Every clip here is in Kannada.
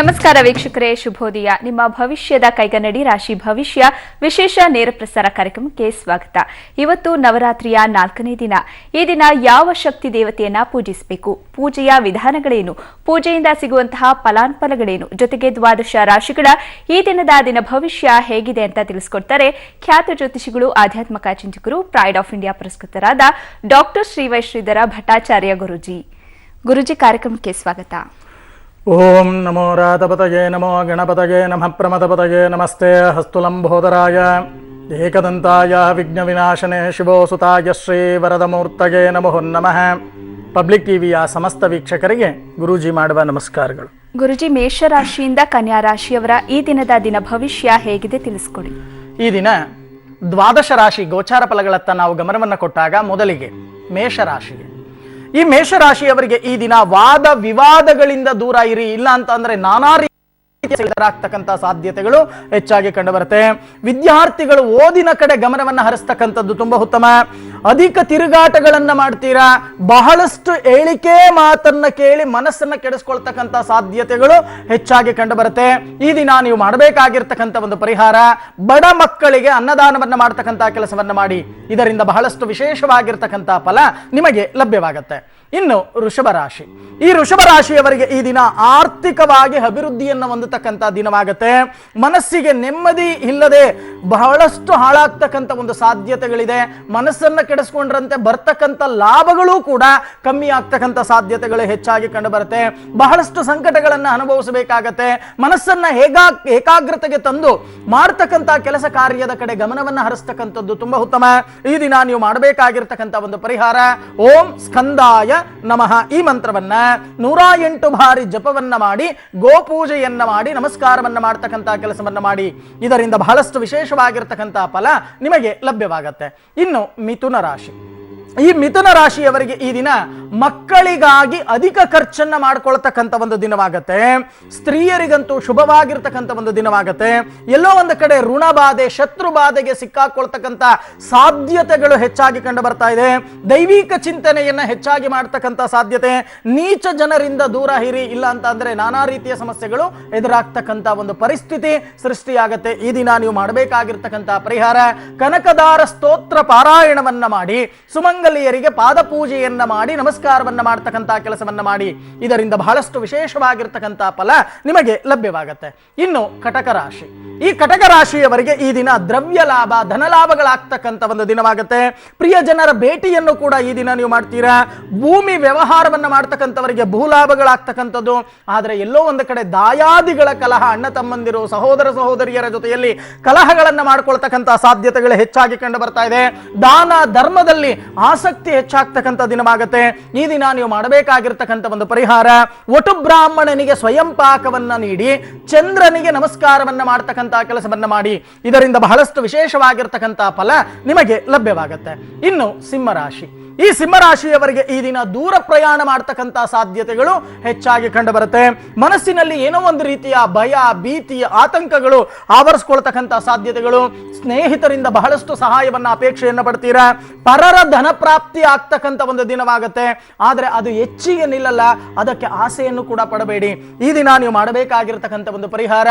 ನಮಸ್ಕಾರ ವೀಕ್ಷಕರೇ, ಶುಭೋದಯ. ನಿಮ್ಮ ಭವಿಷ್ಯದ ಕೈಗನ್ನಡಿ ರಾಶಿ ಭವಿಷ್ಯ ವಿಶೇಷ ನೇರ ಪ್ರಸಾರ ಕಾರ್ಯಕ್ರಮಕ್ಕೆ ಸ್ವಾಗತ. ಇವತ್ತು ನವರಾತ್ರಿಯ 4ನೇ ದಿನ. ಈ ದಿನ ಯಾವ ಶಕ್ತಿ ದೇವತೆಯನ್ನ ಪೂಜಿಸಬೇಕು, ಪೂಜೆಯ ವಿಧಾನಗಳೇನು, ಪೂಜೆಯಿಂದ ಸಿಗುವಂತಹ ಫಲಾನುಫಲಗಳೇನು, ಜೊತೆಗೆ ದ್ವಾದಶ ರಾಶಿಗಳ ಈ ದಿನ ಭವಿಷ್ಯ ಹೇಗಿದೆ ಅಂತ ತಿಳಿಸಿಕೊಡ್ತಾರೆ ಖ್ಯಾತ ಜ್ಯೋತಿಷಿಗಳು, ಆಧ್ಯಾತ್ಮಿಕ ಚಿಂತಕರು, ಪ್ರೈಡ್ ಆಫ್ ಇಂಡಿಯಾ ಪುರಸ್ಕೃತರಾದ ಡಾಕ್ಟರ್ ಶ್ರೀಧರ ಭಟ್ಟಾಚಾರ್ಯ ಗುರೂಜಿ. ಗುರೂಜಿ, ಕಾರ್ಯಕ್ರಮಕ್ಕೆ ಸ್ವಾಗತ. ಓಂ ನಮೋ ರಾತಪತಯೇ ನಮೋ ಗಣಪತಯೇ ನಮಃ ಪ್ರಮದಪತಯೇ ನಮಸ್ತೆ ಹಸ್ತುಲಂಬೋದರಾಯ ಏಕದಂತಾಯ ವಿಘ್ನ ವಿನಾಶನೆ ಶಿವೋಸುತಾಯ ಶ್ರೀ ವರದಮೂರ್ತಯೇ ನಮೋ ನಮಃ. ಪಬ್ಲಿಕ್ ಟಿವಿಯ ಸಮಸ್ತ ವೀಕ್ಷಕರಿಗೆ ಗುರೂಜಿ ಮಾಡುವ ನಮಸ್ಕಾರಗಳು. ಗುರೂಜಿ, ಮೇಷರಾಶಿಯಿಂದ ಕನ್ಯಾ ರಾಶಿಯವರ ಈ ದಿನ ಭವಿಷ್ಯ ಹೇಗಿದೆ ತಿಳಿಸ್ಕೊಡಿ. ಈ ದಿನ ದ್ವಾದಶ ರಾಶಿ ಗೋಚಾರ ಫಲಗಳತ್ತ ನಾವು ಗಮನವನ್ನು ಕೊಟ್ಟಾಗ ಮೊದಲಿಗೆ ಮೇಷರಾಶಿಗೆ, ಈ ಮೇಷರಾಶಿಯವರಿಗೆ ಈ ದಿನ ವಾದ ವಿವಾದಗಳಿಂದ ದೂರ ಇರಿ. ಇಲ್ಲ ಅಂತ ಅಂದ್ರೆ ನಾನಾ ರೀತಿಯಾಗ್ತಕ್ಕಂಥ ಸಾಧ್ಯತೆಗಳು ಹೆಚ್ಚಾಗಿ ಕಂಡುಬರುತ್ತೆ. ವಿದ್ಯಾರ್ಥಿಗಳು ಓದಿನ ಕಡೆ ಗಮನವನ್ನು ಹರಿಸ್ತಕ್ಕಂಥದ್ದು ತುಂಬಾ ಉತ್ತಮ. ಅಧಿಕ ತಿರುಗಾಟಗಳನ್ನ ಮಾಡ್ತೀರಾ. ಬಹಳಷ್ಟು ಹೇಳಿಕೆ ಮಾತನ್ನ ಕೇಳಿ ಮನಸ್ಸನ್ನ ಕೆಡಿಸ್ಕೊಳ್ತಕ್ಕಂಥ ಸಾಧ್ಯತೆಗಳು ಹೆಚ್ಚಾಗಿ ಕಂಡುಬರುತ್ತೆ. ಈ ದಿನ ನೀವು ಮಾಡಬೇಕಾಗಿರ್ತಕ್ಕಂಥ ಒಂದು ಪರಿಹಾರ, ಬಡ ಮಕ್ಕಳಿಗೆ ಅನ್ನದಾನವನ್ನ ಮಾಡ್ತಕ್ಕಂಥ ಕೆಲಸವನ್ನ ಮಾಡಿ. ಇದರಿಂದ ಬಹಳಷ್ಟು ವಿಶೇಷವಾಗಿರ್ತಕ್ಕಂಥ ಫಲ ನಿಮಗೆ ಲಭ್ಯವಾಗುತ್ತೆ. ಇನ್ನು ವೃಷಭ ರಾಶಿ, ಈ ವೃಷಭ ರಾಶಿಯವರಿಗೆ ಈ ದಿನ ಆರ್ಥಿಕವಾಗಿ ಅಭಿವೃದ್ಧಿಯನ್ನು ಹೊಂದತಕ್ಕಂಥ ದಿನವಾಗುತ್ತೆ. ಮನಸ್ಸಿಗೆ ನೆಮ್ಮದಿ ಇಲ್ಲದೆ ಬಹಳಷ್ಟು ಹಾಳಾಗ್ತಕ್ಕಂಥ ಒಂದು ಸಾಧ್ಯತೆಗಳಿದೆ. ಮನಸ್ಸನ್ನ ಕೆಡಿಸ್ಕೊಂಡ್ರಂತೆ ಬರ್ತಕ್ಕಂಥ ಲಾಭಗಳು ಕೂಡ ಕಮ್ಮಿ ಆಗ್ತಕ್ಕಂಥ ಸಾಧ್ಯತೆಗಳು ಹೆಚ್ಚಾಗಿ ಕಂಡುಬರುತ್ತೆ. ಬಹಳಷ್ಟು ಸಂಕಟಗಳನ್ನು ಅನುಭವಿಸಬೇಕಾಗತ್ತೆ. ಮನಸ್ಸನ್ನ ಏಕಾಗ್ರತೆಗೆ ತಂದು ಮಾಡ್ತಕ್ಕಂಥ ಕೆಲಸ ಕಾರ್ಯದ ಕಡೆ ಗಮನವನ್ನು ಹರಿಸ್ತಕ್ಕಂಥದ್ದು ತುಂಬಾ ಉತ್ತಮ. ಈ ದಿನ ನೀವು ಮಾಡಬೇಕಾಗಿರ್ತಕ್ಕಂಥ ಒಂದು ಪರಿಹಾರ, ಓಂ ಸ್ಕಂದಾಯ ನಮಃ ಈ ಮಂತ್ರವನ್ನ 108 ಬಾರಿ ಜಪವನ್ನ ಮಾಡಿ, ಗೋಪೂಜೆಯನ್ನ ಮಾಡಿ, ನಮಸ್ಕಾರವನ್ನ ಮಾಡ್ತಕ್ಕಂಥ ಕೆಲಸವನ್ನ ಮಾಡಿ. ಇದರಿಂದ ಬಹಳಷ್ಟು ವಿಶೇಷವಾಗಿರ್ತಕ್ಕಂಥ ಫಲ ನಿಮಗೆ ಲಭ್ಯವಾಗತ್ತೆ. ಇನ್ನು ಮಿಥುನ ರಾಶಿ, ಈ ಮಿಥುನ ರಾಶಿಯವರಿಗೆ ಈ ದಿನ ಮಕ್ಕಳಿಗಾಗಿ ಅಧಿಕ ಖರ್ಚನ್ನ ಮಾಡ್ಕೊಳ್ತಕ್ಕಂಥ ಒಂದು ದಿನವಾಗತ್ತೆ. ಸ್ತ್ರೀಯರಿಗಂತೂ ಶುಭವಾಗಿರ್ತಕ್ಕಂಥ ಒಂದು ದಿನವಾಗತ್ತೆ. ಎಲ್ಲೋ ಒಂದು ಕಡೆ ಋಣ ಬಾಧೆ, ಶತ್ರು ಬಾಧೆಗೆ ಸಿಕ್ಕಾಕೊಳ್ತಕ್ಕಂಥ ಸಾಧ್ಯತೆಗಳು ಹೆಚ್ಚಾಗಿ ಕಂಡು ಬರ್ತಾ ಇದೆ. ದೈವಿಕ ಚಿಂತನೆಯನ್ನ ಹೆಚ್ಚಾಗಿ ಮಾಡ್ತಕ್ಕಂಥ ಸಾಧ್ಯತೆ. ನೀಚ ಜನರಿಂದ ದೂರ ಇರಿ. ಇಲ್ಲ ಅಂತ ಅಂದ್ರೆ ನಾನಾ ರೀತಿಯ ಸಮಸ್ಯೆಗಳು ಎದುರಾಗ್ತಕ್ಕಂಥ ಒಂದು ಪರಿಸ್ಥಿತಿ ಸೃಷ್ಟಿಯಾಗತ್ತೆ. ಈ ದಿನ ನೀವು ಮಾಡಬೇಕಾಗಿರ್ತಕ್ಕಂಥ ಪರಿಹಾರ, ಕನಕದಾರ ಸ್ತೋತ್ರ ಪಾರಾಯಣವನ್ನ ಮಾಡಿ, ಸುಮಂಗಲಿಯರಿಗೆ ಪಾದ ಪೂಜೆಯನ್ನ ಮಾಡಿ, ನಮಸ್ಕಾರವನ್ನ ಮಾಡ್ತಕ್ಕಂಥ ಕೆಲಸವನ್ನ ಮಾಡಿ. ಇದರಿಂದ ಬಹಳಷ್ಟು ವಿಶೇಷವಾಗಿರ್ತಕ್ಕಂಥ ಫಲ ನಿಮಗೆ ಲಭ್ಯವಾಗುತ್ತೆ. ಇನ್ನು ಕಟಕ ರಾಶಿ, ಈ ಕಟಕ ರಾಶಿಯವರಿಗೆ ಈ ದಿನ ದ್ರವ್ಯ ಲಾಭ, ಧನಲಾಭಗಳಾಗ್ತಕ್ಕಂಥ ಒಂದು ದಿನವಾಗುತ್ತೆ. ಪ್ರಿಯ ಜನರ ಭೇಟಿಯನ್ನು ಕೂಡ ಈ ದಿನ ನೀವು ಮಾಡ್ತೀರಾ. ಭೂಮಿ ವ್ಯವಹಾರವನ್ನ ಮಾಡ್ತಕ್ಕಂಥವರಿಗೆ ಭೂಲಾಭಗಳಾಗ್ತಕ್ಕಂಥದ್ದು. ಆದರೆ ಎಲ್ಲೋ ಒಂದು ಕಡೆ ದಾಯಾದಿಗಳ ಕಲಹ, ಅಣ್ಣ ತಮ್ಮಂದಿರು, ಸಹೋದರ ಸಹೋದರಿಯರ ಜೊತೆಯಲ್ಲಿ ಕಲಹಗಳನ್ನ ಮಾಡ್ಕೊಳ್ತಕ್ಕಂಥ ಸಾಧ್ಯತೆಗಳು ಹೆಚ್ಚಾಗಿ ಕಂಡು ಬರ್ತಾ ಇದೆ. ದಾನ ಧರ್ಮದಲ್ಲಿ ಆಸಕ್ತಿ ಹೆಚ್ಚಾಗ್ತಕ್ಕಂಥ ದಿನವಾಗುತ್ತೆ. ಈ ದಿನ ನೀವು ಮಾಡಬೇಕಾಗಿರ್ತಕ್ಕಂಥ ಒಂದು ಪರಿಹಾರ, ಒಟು ಬ್ರಾಹ್ಮಣನಿಗೆ ಸ್ವಯಂ ಪಾಕವನ್ನ ನೀಡಿ, ಚಂದ್ರನಿಗೆ ನಮಸ್ಕಾರವನ್ನ ಮಾಡ್ತಕ್ಕಂಥ ಕೆಲಸವನ್ನ ಮಾಡಿ. ಇದರಿಂದ ಬಹಳಷ್ಟು ವಿಶೇಷವಾಗಿರ್ತಕ್ಕಂಥ ಫಲ ನಿಮಗೆ ಲಭ್ಯವಾಗುತ್ತೆ. ಇನ್ನು ಸಿಂಹರಾಶಿ, ಈ ಸಿಂಹರಾಶಿಯವರಿಗೆ ಈ ದಿನ ದೂರ ಪ್ರಯಾಣ ಮಾಡ್ತಕ್ಕಂಥ ಸಾಧ್ಯತೆಗಳು ಹೆಚ್ಚಾಗಿ ಕಂಡುಬರುತ್ತೆ. ಮನಸ್ಸಿನಲ್ಲಿ ಏನೋ ಒಂದು ರೀತಿಯ ಭಯ, ಭೀತಿ, ಆತಂಕಗಳು ಆವರಿಸ್ಕೊಳ್ತಕ್ಕಂಥ ಸಾಧ್ಯತೆಗಳು. ಸ್ನೇಹಿತರಿಂದ ಬಹಳಷ್ಟು ಸಹಾಯವನ್ನ ಅಪೇಕ್ಷೆಯನ್ನ ಪಡ್ತೀರಾ. ಪರರ ಧನ ಪ್ರಾಪ್ತಿ ಆಗ್ತಕ್ಕಂಥ ಒಂದು ದಿನವಾಗುತ್ತೆ. ಆದರೆ ಅದು ಹೆಚ್ಚಿಗೆ ನಿಲ್ಲಲ್ಲ, ಅದಕ್ಕೆ ಆಸೆಯನ್ನು ಕೂಡ ಪಡಬೇಡಿ. ಈ ದಿನ ನೀವು ಮಾಡಬೇಕಾಗಿರ್ತಕ್ಕಂಥ ಒಂದು ಪರಿಹಾರ,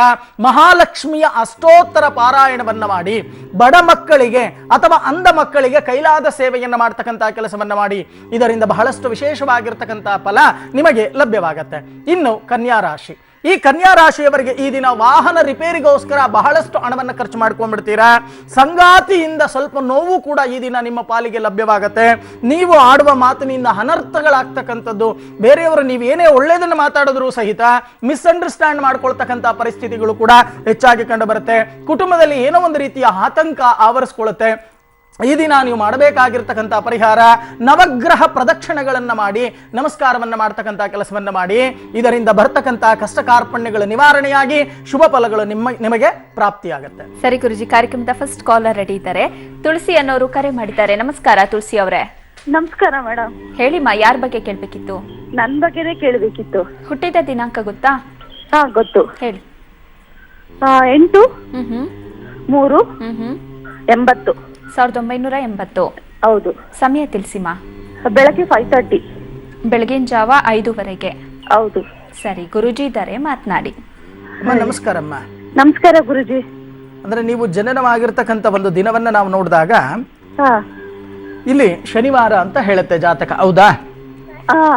ಮಹಾಲಕ್ಷ್ಮಿಯ ಅಷ್ಟೋತ್ತರ ಪಾರಾಯಣವನ್ನ ಮಾಡಿ, ಬಡ ಮಕ್ಕಳಿಗೆ ಅಥವಾ ಅಂಧ ಮಕ್ಕಳಿಗೆ ಕೈಲಾದ ಸೇವೆಯನ್ನ ಮಾಡ್ತಕ್ಕಂಥ ಕೆಲಸವನ್ನ ಮಾಡಿ. ಇದರಿಂದ ಬಹಳಷ್ಟು ವಿಶೇಷವಾಗಿರ್ತಕ್ಕಂಥ ಫಲ ನಿಮಗೆ ಲಭ್ಯವಾಗುತ್ತೆ. ಇನ್ನು ಕನ್ಯಾ ರಾಶಿ, ಈ ಕನ್ಯಾ ರಾಶಿಯವರಿಗೆ ಈ ದಿನ ವಾಹನ ರಿಪೇರಿಗೋಸ್ಕರ ಬಹಳಷ್ಟು ಹಣವನ್ನು ಖರ್ಚು ಮಾಡ್ಕೊಂಡ್ಬಿಡ್ತೀರಾ. ಸಂಗಾತಿಯಿಂದ ಸ್ವಲ್ಪ ನೋವು ಕೂಡ ಈ ದಿನ ನಿಮ್ಮ ಪಾಲಿಗೆ ಲಭ್ಯವಾಗುತ್ತೆ. ನೀವು ಆಡುವ ಮಾತಿನಿಂದ ಅನರ್ಥಗಳಾಗ್ತಕ್ಕಂಥದ್ದು. ಬೇರೆಯವರು ನೀವು ಏನೇ ಒಳ್ಳೆಯದನ್ನು ಮಾತಾಡಿದ್ರು ಸಹಿತ ಮಿಸ್ಅಂಡರ್ಸ್ಟ್ಯಾಂಡ್ ಮಾಡ್ಕೊಳ್ತಕ್ಕಂಥ ಪರಿಸ್ಥಿತಿಗಳು ಕೂಡ ಹೆಚ್ಚಾಗಿ ಕಂಡು ಬರುತ್ತೆ. ಕುಟುಂಬದಲ್ಲಿ ಏನೋ ಒಂದು ರೀತಿಯ ಆತಂಕ ಆವರಿಸ್ಕೊಳ್ಳುತ್ತೆ. ಈ ದಿನ ನೀವು ಮಾಡಬೇಕಾಗಿರ್ತಕ್ಕಂಥ ಪರಿಹಾರ, ನವಗ್ರಹ ಪ್ರದಕ್ಷಿಣೆಗಳನ್ನ ಮಾಡಿ, ನಮಸ್ಕಾರವನ್ನ ಮಾಡ್ತಕ್ಕಂಥ ಕೆಲಸವನ್ನ ಮಾಡಿ. ಇದರಿಂದ ಬರ್ತಕ್ಕಂಥ ಕಷ್ಟ ಕಾರ್ಪಣ್ಯಗಳು ನಿವಾರಣೆಯಾಗಿ ಶುಭ ಫಲಗಳು ನಿಮಗೆ ಪ್ರಾಪ್ತಿಯಾಗುತ್ತೆ. ಸರಿ ಗುರುಜಿ, ಕಾರ್ಯಕ್ರಮದ ಫಸ್ಟ್ ಕಾಲರ್ ರೆಡಿ ಇದ್ದಾರೆ. ತುಳಸಿ ಅನ್ನೋರು ಕರೆ ಮಾಡಿದ್ದಾರೆ. ನಮಸ್ಕಾರ ತುಳಸಿ ಅವರೇ. ನಮಸ್ಕಾರ ಮೇಡಮ್. ಹೇಳಿಮ್ಮ, ಯಾರ ಬಗ್ಗೆ ಕೇಳ್ಬೇಕಿತ್ತು? ನನ್ ಬಗ್ಗೆನೇ ಕೇಳಬೇಕಿತ್ತು. ಹುಟ್ಟಿದ ದಿನಾಂಕ ಗೊತ್ತಾ? ಹಾ ಗೊತ್ತು, ಹೇಳಿ. 8/3/80. 1980. ಹೌದು. ಸಮಯ ತಿಳಿಸಿಮಾ. ಬೆಳಗ್ಗೆ 5:30. ಬೆಳಗಿನ ಜಾವ 5 ಗಂಟೆವರೆಗೆ. ಹೌದು. ಸರಿ, ಗುರುಜಿ ಇದ್ದಾರೆ, ಮಾತನಾಡಿ. ಅಮ್ಮ ನಮಸ್ಕಾರಮ್ಮ. ನಮಸ್ಕಾರ ಗುರುಜಿ. ಅಂದ್ರೆ ನೀವು ಜನನವಾಗಿರ್ತಕ್ಕಂಥ ಒಂದು ದಿನವನ್ನ ನಾವು ನೋಡಿದಾಗ ಹಾ ಇಲ್ಲಿ ಶನಿವಾರ ಅಂತ ಹೇಳುತ್ತೆ ಜಾತಕ, ಹೌದಾ?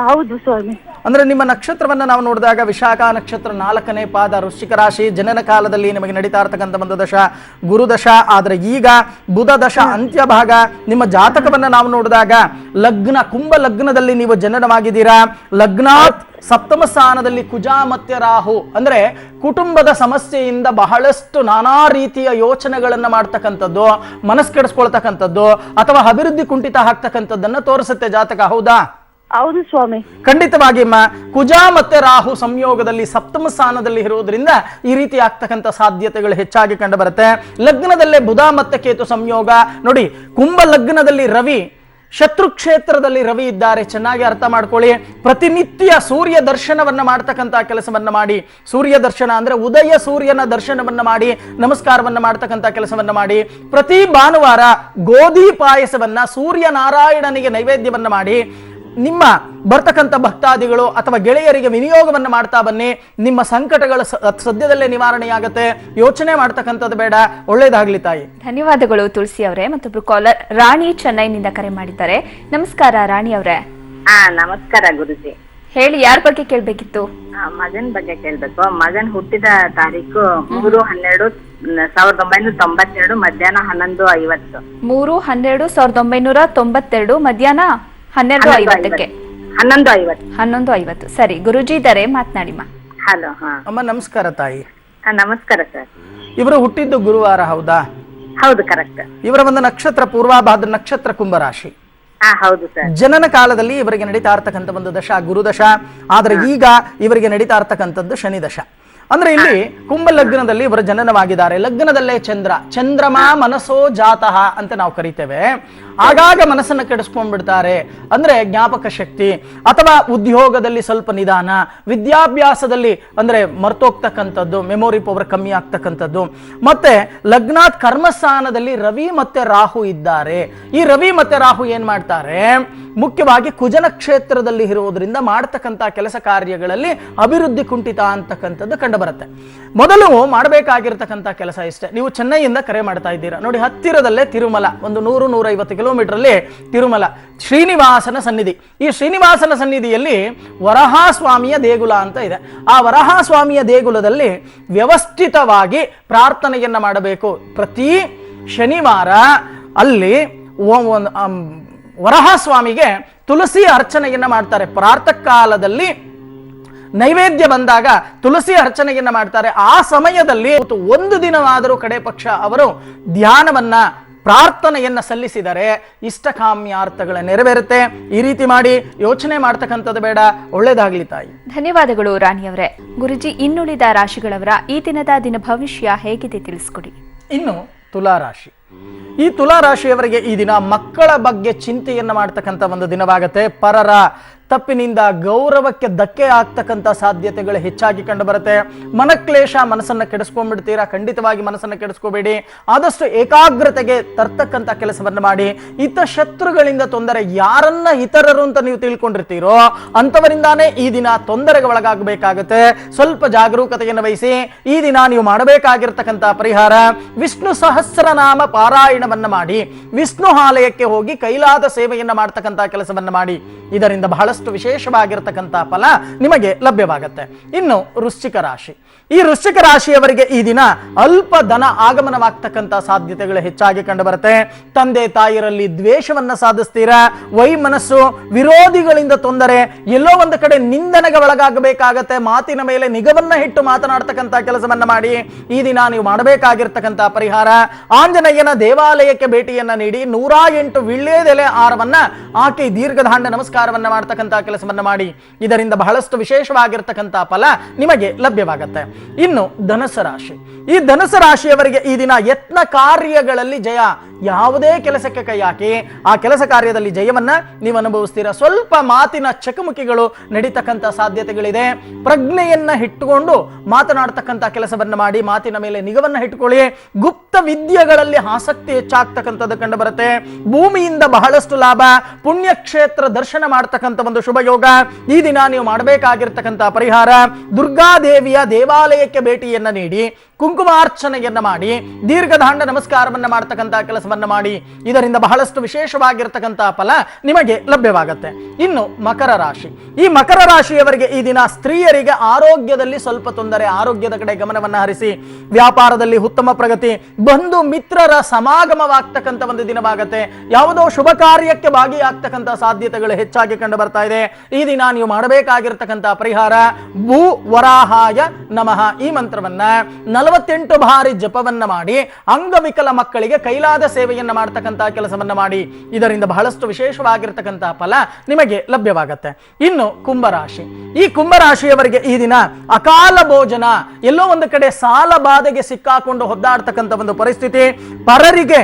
ಹೌದು ಸ್ವಾಮಿ. ಅಂದ್ರೆ ನಿಮ್ಮ ನಕ್ಷತ್ರವನ್ನ ನಾವು ನೋಡಿದಾಗ ವಿಶಾಖ ನಕ್ಷತ್ರ 4ನೇ ಪಾದ, ವೃಶ್ಚಿಕ ರಾಶಿ. ಜನನ ಕಾಲದಲ್ಲಿ ನಿಮಗೆ ನಡೀತಾ ಇರತಕ್ಕಂಥ ಒಂದು ದಶ ಗುರುದಶ. ಆದ್ರೆ ಈಗ ಬುಧ ದಶ ಅಂತ್ಯ ಭಾಗ. ನಿಮ್ಮ ಜಾತಕವನ್ನ ನಾವು ನೋಡಿದಾಗ ಲಗ್ನ ಕುಂಭ ಲಗ್ನದಲ್ಲಿ ನೀವು ಜನನವಾಗಿದ್ದೀರಾ. ಲಗ್ನಾತ್ ಸಪ್ತಮ ಸ್ಥಾನದಲ್ಲಿ ಕುಜ ಮತ್ತೆ ರಾಹು. ಅಂದ್ರೆ ಕುಟುಂಬದ ಸಮಸ್ಯೆಯಿಂದ ಬಹಳಷ್ಟು ನಾನಾ ರೀತಿಯ ಯೋಚನೆಗಳನ್ನ ಮಾಡ್ತಕ್ಕಂಥದ್ದು, ಮನಸ್ಸು ಕೆಡಿಸ್ಕೊಳ್ತಕ್ಕಂಥದ್ದು ಅಥವಾ ಅಭಿವೃದ್ಧಿ ಕುಂಠಿತ ಆಗ್ತಕ್ಕಂಥದ್ದನ್ನ ತೋರಿಸುತ್ತೆ ಜಾತಕ, ಹೌದಾ? ಹೌದು ಸ್ವಾಮಿ. ಖಂಡಿತವಾಗಿ ಕುಜ ಮತ್ತೆ ರಾಹು ಸಂಯೋಗದಲ್ಲಿ ಸಪ್ತಮ ಸ್ಥಾನದಲ್ಲಿ ಇರುವುದರಿಂದ ಈ ರೀತಿ ಆಗ್ತಕ್ಕಂಥ ಸಾಧ್ಯತೆಗಳು ಹೆಚ್ಚಾಗಿ ಕಂಡು ಬರುತ್ತೆ. ಲಗ್ನದಲ್ಲೇ ಬುಧ ಮತ್ತೆ ಕೇತು ಸಂಯೋಗ ನೋಡಿ. ಕುಂಭ ಲಗ್ನದಲ್ಲಿ ರವಿ, ಶತ್ರು ಕ್ಷೇತ್ರದಲ್ಲಿ ರವಿ ಇದ್ದಾರೆ. ಚೆನ್ನಾಗಿ ಅರ್ಥ ಮಾಡ್ಕೊಳ್ಳಿ. ಪ್ರತಿನಿತ್ಯ ಸೂರ್ಯ ದರ್ಶನವನ್ನ ಮಾಡ್ತಕ್ಕಂಥ ಕೆಲಸವನ್ನ ಮಾಡಿ. ಸೂರ್ಯ ದರ್ಶನ ಅಂದ್ರೆ ಉದಯ ಸೂರ್ಯನ ದರ್ಶನವನ್ನ ಮಾಡಿ ನಮಸ್ಕಾರವನ್ನ ಮಾಡ್ತಕ್ಕಂಥ ಕೆಲಸವನ್ನ ಮಾಡಿ. ಪ್ರತಿ ಭಾನುವಾರ ಗೋಧಿ ಪಾಯಸವನ್ನ ಸೂರ್ಯ ನಾರಾಯಣನಿಗೆ ನೈವೇದ್ಯವನ್ನ ಮಾಡಿ ನಿಮ್ಮ ಬರ್ತಕ್ಕಂಥ ಭಕ್ತಾದಿಗಳು ಅಥವಾ ಗೆಳೆಯರಿಗೆ ವಿನಿಯೋಗವನ್ನು ಮಾಡ್ತಾ ಬನ್ನಿ. ನಿಮ್ಮ ಸಂಕಟಗಳು ಸದ್ಯದಲ್ಲೇ ನಿವಾರಣೆಯಾಗುತ್ತೆ. ಯೋಚನೆ ಮಾಡ್ತಕ್ಕಂಥದ್ದು ಬೇಡ. ಒಳ್ಳೇದಾಗ್ಲಿ ತಾಯಿ. ಧನ್ಯವಾದಗಳು ತುಳಸಿ ಅವರೇ. ಮತ್ತೊಬ್ರು ಕಾಲರ್ ರಾಣಿ ಚೆನ್ನೈನಿಂದ ಕರೆ ಮಾಡಿದ್ದಾರೆ. ನಮಸ್ಕಾರ ರಾಣಿ ಅವರೇ. ನಮಸ್ಕಾರ ಗುರುಜಿ. ಹೇಳಿ, ಯಾರ ಬಗ್ಗೆ ಕೇಳ್ಬೇಕಿತ್ತು? ಮಗನ್ ಬಗ್ಗೆ ಕೇಳ್ಬೇಕು. ಮಗನ್ ಹುಟ್ಟಿದ ತಾರೀಕು 3/12/1992 ಮಧ್ಯಾಹ್ನ 11:50. 3/12/1992 ಮಧ್ಯಾಹ್ನ 12:50ಕ್ಕೆ. 11:50. ಸರಿ, ಗುರುಜಿ ಇದ್ದಾರೆ, ಮಾತನಾಡಿಮ್ಮ. ಹಲೋ. ಅಮ್ಮ ನಮಸ್ಕಾರ ತಾಯಿ. ನಮಸ್ಕಾರ ಸರ್. ಇವರು ಹುಟ್ಟಿದ್ದು ಗುರುವಾರ, ಹೌದಾ? ಹೌದು, ಕರೆಕ್ಟ್. ಇವರ ಒಂದು ನಕ್ಷತ್ರ ಪೂರ್ವಾಭಾದ್ರ ನಕ್ಷತ್ರ ಕುಂಭರಾಶಿ. ಹೌದು ಸರ್. ಜನನ ಕಾಲದಲ್ಲಿ ಇವರಿಗೆ ನಡೀತಾ ಇರ್ತಕ್ಕಂಥ ಒಂದು ದಶ ಗುರುದಶ. ಆದ್ರೆ ಈಗ ಇವರಿಗೆ ನಡೀತಾ ಇರ್ತಕ್ಕಂಥದ್ದು ಶನಿ ದಶ. ಅಂದ್ರೆ ಇಲ್ಲಿ ಕುಂಭ ಲಗ್ನದಲ್ಲಿ ಇವರು ಜನನವಾಗಿದ್ದಾರೆ. ಲಗ್ನದಲ್ಲೇ ಚಂದ್ರಮ ಮನಸ್ಸೋ ಜಾತಃ ಅಂತ ನಾವು ಕರಿತೇವೆ. ಆಗಾಗ ಮನಸ್ಸನ್ನು ಕೆಡಿಸ್ಕೊಂಡ್ಬಿಡ್ತಾರೆ. ಅಂದ್ರೆ ಜ್ಞಾಪಕ ಶಕ್ತಿ ಅಥವಾ ಉದ್ಯೋಗದಲ್ಲಿ ಸ್ವಲ್ಪ ನಿಧಾನ, ವಿದ್ಯಾಭ್ಯಾಸದಲ್ಲಿ ಅಂದ್ರೆ ಮರ್ತೋಗ್ತಕ್ಕಂಥದ್ದು, ಮೆಮೊರಿ ಪವರ್ ಕಮ್ಮಿ ಆಗ್ತಕ್ಕಂಥದ್ದು. ಮತ್ತೆ ಲಗ್ನಾತ್ ಕರ್ಮಸ್ಥಾನದಲ್ಲಿ ರವಿ ಮತ್ತೆ ರಾಹು ಇದ್ದಾರೆ. ಈ ರವಿ ಮತ್ತೆ ರಾಹು ಏನ್ ಮಾಡ್ತಾರೆ? ಮುಖ್ಯವಾಗಿ ಕುಜನ ಕ್ಷೇತ್ರದಲ್ಲಿ ಇರುವುದರಿಂದ ಮಾಡ್ತಕ್ಕಂಥ ಕೆಲಸ ಕಾರ್ಯಗಳಲ್ಲಿ ಅಭಿವೃದ್ಧಿ ಕುಂಠಿತ ಅಂತಕ್ಕಂಥದ್ದು ಕಂಡು ಬರುತ್ತೆ. ಮೊದಲು ಮಾಡಬೇಕಾಗಿರ್ತಕ್ಕಂಥ ಕೆಲಸ ಇಷ್ಟೇ. ನೀವು ಚೆನ್ನೈಯಿಂದ ಕರೆ ಮಾಡ್ತಾ ಇದ್ದೀರಾ ನೋಡಿ, ಹತ್ತಿರದಲ್ಲೇ ತಿರುಮಲ, ಒಂದು 100-150 ಕಿಲೋಮೀಟರ್ ಅಲ್ಲಿ ತಿರುಮಲ ಶ್ರೀನಿವಾಸನ ಸನ್ನಿಧಿ. ಈ ಶ್ರೀನಿವಾಸನ ಸನ್ನಿಧಿಯಲ್ಲಿ ವರಹಾಸ್ವಾಮಿಯ ದೇಗುಲ ಅಂತ ಇದೆ. ಆ ವರಹಾಸ್ವಾಮಿಯ ದೇಗುಲದಲ್ಲಿ ವ್ಯವಸ್ಥಿತವಾಗಿ ಪ್ರಾರ್ಥನೆಯನ್ನ ಮಾಡಬೇಕು. ಪ್ರತಿ ಶನಿವಾರ ಅಲ್ಲಿ ವರಹಾಸ್ವಾಮಿಗೆ ತುಳಸಿ ಅರ್ಚನೆಯನ್ನ ಮಾಡ್ತಾರೆ. ಪ್ರಾತಃ ಕಾಲದಲ್ಲಿ ನೈವೇದ್ಯ ಬಂದಾಗ ತುಳಸಿ ಅರ್ಚನೆಯನ್ನ ಮಾಡ್ತಾರೆ. ಆ ಸಮಯದಲ್ಲಿ ಒಂದು ದಿನವಾದರೂ ಕಡೆ ಪಕ್ಷ ಅವರು ಧ್ಯಾನವನ್ನ ಪ್ರಾರ್ಥನೆಯನ್ನ ಸಲ್ಲಿಸಿದರೆ ಇಷ್ಟಕಾಮ್ಯಾರ್ಥಗಳ ನೆರವೇರುತ್ತೆ. ಈ ರೀತಿ ಮಾಡಿ ಯೋಚನೆ ಮಾಡ್ತಕ್ಕಂಥದ್ದು ಬೇಡ. ಒಳ್ಳೇದಾಗ್ಲಿ ತಾಯಿ. ಧನ್ಯವಾದಗಳು ರಾಣಿಯವರೇ. ಗುರುಜಿ, ಇನ್ನುಳಿದ ರಾಶಿಗಳವರ ಈ ದಿನದ ದಿನ ಭವಿಷ್ಯ ಹೇಗಿದೆ ತಿಳಿಸ್ಕೊಡಿ. ಇನ್ನು ತುಲಾರಾಶಿ. ಈ ತುಲಾರಾಶಿಯವರಿಗೆ ಈ ದಿನ ಮಕ್ಕಳ ಬಗ್ಗೆ ಚಿಂತೆಯನ್ನ ಮಾಡ್ತಕ್ಕಂಥ ಒಂದು ದಿನವಾಗತ್ತೆ. ಪರರ ತಪ್ಪಿನಿಂದ ಗೌರವಕ್ಕೆ ಧಕ್ಕೆ ಆಗ್ತಕ್ಕಂಥ ಸಾಧ್ಯತೆಗಳು ಹೆಚ್ಚಾಗಿ ಕಂಡು ಬರುತ್ತೆ. ಮನಕ್ಲೇಶ, ಮನಸ್ಸನ್ನ ಕೆಡಿಸ್ಕೊಂಡ್ಬಿಡ್ತೀರಾ. ಖಂಡಿತವಾಗಿ ಮನಸ್ಸನ್ನ ಕೆಡಿಸ್ಕೋಬೇಡಿ. ಆದಷ್ಟು ಏಕಾಗ್ರತೆಗೆ ತರ್ತಕ್ಕಂಥ ಕೆಲಸವನ್ನ ಮಾಡಿ. ಶತ್ರುಗಳಿಂದ ತೊಂದರೆ, ಯಾರನ್ನ ಇತರರು ಅಂತ ನೀವು ತಿಳ್ಕೊಂಡಿರ್ತೀರೋ ಅಂತವರಿಂದಾನೇ ಈ ದಿನ ತೊಂದರೆಗೆ ಒಳಗಾಗಬೇಕಾಗುತ್ತೆ. ಸ್ವಲ್ಪ ಜಾಗರೂಕತೆಯನ್ನು ವಹಿಸಿ. ಈ ದಿನ ನೀವು ಮಾಡಬೇಕಾಗಿರ್ತಕ್ಕಂಥ ಪರಿಹಾರ ವಿಷ್ಣು ಸಹಸ್ರನಾಮ ಪಾರಾಯಣವನ್ನ ಮಾಡಿ, ವಿಷ್ಣು ಆಲಯಕ್ಕೆ ಹೋಗಿ ಕೈಲಾದ ಸೇವೆಯನ್ನ ಮಾಡ್ತಕ್ಕಂಥ ಕೆಲಸವನ್ನ ಮಾಡಿ. ಇದರಿಂದ ಬಹಳಷ್ಟು ವಿಶೇಷವಾಗಿರತಕ್ಕಂಥ ಫಲ ನಿಮಗೆ ಲಭ್ಯವಾಗುತ್ತೆ. ಇನ್ನು ವೃಶ್ಚಿಕ ರಾಶಿ. ಈ ವೃಶ್ಚಿಕ ರಾಶಿಯವರಿಗೆ ಈ ದಿನ ಅಲ್ಪ ಧನ ಆಗಮನವಾಗ್ತಕ್ಕಂಥ ಸಾಧ್ಯತೆಗಳು ಹೆಚ್ಚಾಗಿ ಕಂಡು ಬರುತ್ತೆ. ತಂದೆ ತಾಯಿರಲ್ಲಿ ದ್ವೇಷವನ್ನ ಸಾಧಿಸ್ತೀರಾ. ವೈಮನಸ್ಸು, ವಿರೋಧಿಗಳಿಂದ ತೊಂದರೆ, ಎಲ್ಲೋ ಒಂದು ಕಡೆ ನಿಂದನೆಗೆ ಒಳಗಾಗಬೇಕಾಗತ್ತೆ. ಮಾತಿನ ಮೇಲೆ ನಿಗವನ್ನ ಇಟ್ಟು ಮಾತನಾಡ್ತಕ್ಕಂಥ ಕೆಲಸವನ್ನ ಮಾಡಿ. ಈ ದಿನ ನೀವು ಮಾಡಬೇಕಾಗಿರ್ತಕ್ಕಂಥ ಪರಿಹಾರ ಆಂಜನೇಯನ ದೇವಾಲಯಕ್ಕೆ ಭೇಟಿಯನ್ನ ನೀಡಿ 108 ವಿಳ್ಯೆದೆಲೆ ಹಾರವನ್ನ ಹಾಕಿ ದೀರ್ಘದಾಂಡ ನಮಸ್ಕಾರವನ್ನ ಮಾಡ್ತಕ್ಕಂಥ ಕೆಲಸವನ್ನ ಮಾಡಿ. ಇದರಿಂದ ಬಹಳಷ್ಟು ವಿಶೇಷವಾಗಿರ್ತಕ್ಕಂಥ ಫಲ ನಿಮಗೆ ಲಭ್ಯವಾಗುತ್ತೆ. ಇನ್ನು ಧನುಸ್ಸು ರಾಶಿ. ಈ ಧನುಸ್ಸು ರಾಶಿಯವರಿಗೆ ಈ ದಿನ ಯತ್ನ ಕಾರ್ಯಗಳಲ್ಲಿ ಜಯ. ಯಾವುದೇ ಕೆಲಸಕ್ಕೆ ಕೈ ಹಾಕಿ ಆ ಕೆಲಸ ಕಾರ್ಯದಲ್ಲಿ ಜಯವನ್ನ ನೀವು ಅನುಭವಿಸ್ತೀರಾ. ಸ್ವಲ್ಪ ಮಾತಿನ ಚಕಮಕಿಗಳು ನಡೀತಕ್ಕಂಥ ಸಾಧ್ಯತೆಗಳಿದೆ. ಪ್ರಜ್ಞೆಯನ್ನ ಇಟ್ಟುಕೊಂಡು ಮಾತನಾಡ್ತಕ್ಕಂಥ ಕೆಲಸವನ್ನ ಮಾಡಿ. ಮಾತಿನ ಮೇಲೆ ನಿಗವನ್ನ ಇಟ್ಟುಕೊಳ್ಳಿ. ಗುಪ್ತ ವಿದ್ಯೆಗಳಲ್ಲಿ ಆಸಕ್ತಿ ಹೆಚ್ಚಾಗ್ತಕ್ಕಂಥದ್ದು ಕಂಡು ಬರುತ್ತೆ. ಭೂಮಿಯಿಂದ ಬಹಳಷ್ಟು ಲಾಭ. ಪುಣ್ಯಕ್ಷೇತ್ರ ದರ್ಶನ ಮಾಡ್ತಕ್ಕಂಥ ಒಂದು ಒಂದು ಶುಭ ಯೋಗ. ಈ ದಿನ ನೀವು ಮಾಡಬೇಕಾಗಿರ್ತಕ್ಕಂಥ ಪರಿಹಾರ, ದುರ್ಗಾದೇವಿಯ ದೇವಾಲಯಕ್ಕೆ ಭೇಟಿಯನ್ನ ನೀಡಿ ಕುಂಕುಮಾರ್ಚನೆಯನ್ನ ಮಾಡಿ ದೀರ್ಘದಾಂಡ ನಮಸ್ಕಾರವನ್ನ ಮಾಡ್ತಕ್ಕಂಥ ಕೆಲಸವನ್ನ ಮಾಡಿ. ಇದರಿಂದ ಬಹಳಷ್ಟು ವಿಶೇಷವಾಗಿರ್ತಕ್ಕಂಥ ಫಲ ನಿಮಗೆ ಲಭ್ಯವಾಗುತ್ತೆ. ಇನ್ನು ಮಕರ ರಾಶಿ, ಈ ಮಕರ ರಾಶಿಯವರಿಗೆ ಈ ದಿನ ಸ್ತ್ರೀಯರಿಗೆ ಆರೋಗ್ಯದಲ್ಲಿ ಸ್ವಲ್ಪ ತೊಂದರೆ, ಆರೋಗ್ಯದ ಕಡೆ ಗಮನವನ್ನ ಹರಿಸಿ. ವ್ಯಾಪಾರದಲ್ಲಿ ಉತ್ತಮ ಪ್ರಗತಿ, ಬಂಧು ಮಿತ್ರರ ಸಮಾಗಮವಾಗ್ತಕ್ಕಂಥ ಒಂದು ದಿನವಾಗತ್ತೆ. ಯಾವುದೋ ಶುಭ ಕಾರ್ಯಕ್ಕೆ ಭಾಗಿಯಾಗ್ತಕ್ಕಂಥ ಸಾಧ್ಯತೆಗಳು ಹೆಚ್ಚಾಗಿ ಕಂಡು ಬರ್ತಾ ಇದೆ. ಈ ದಿನ ನೀವು ಮಾಡಬೇಕಾಗಿರ್ತಕ್ಕಂಥ ಪರಿಹಾರ, ಭೂ ವರಾಹಾಯ ನಮಃ ಈ ಮಂತ್ರವನ್ನ 48 ಬಾರಿ ಜಪವನ್ನ ಮಾಡಿ ಅಂಗವಿಕಲ ಮಕ್ಕಳಿಗೆ ಕೈಲಾದ ಸೇವೆಯನ್ನ ಮಾಡ್ತಕ್ಕಂಥ ಕೆಲಸವನ್ನ ಮಾಡಿ. ಇದರಿಂದ ಬಹಳಷ್ಟು ವಿಶೇಷವಾಗಿರ್ತಕ್ಕಂಥ ಫಲ ನಿಮಗೆ ಲಭ್ಯವಾಗುತ್ತೆ. ಇನ್ನು ಕುಂಭರಾಶಿ, ಈ ಕುಂಭರಾಶಿಯವರಿಗೆ ಈ ದಿನ ಅಕಾಲ ಭೋಜನ, ಎಲ್ಲೋ ಒಂದು ಕಡೆ ಸಾಲ ಬಾಧೆಗೆ ಸಿಕ್ಕಾಕೊಂಡು ಹೊದ್ದಾಡ್ತಕ್ಕಂಥ ಒಂದು ಪರಿಸ್ಥಿತಿ, ಪರರಿಗೆ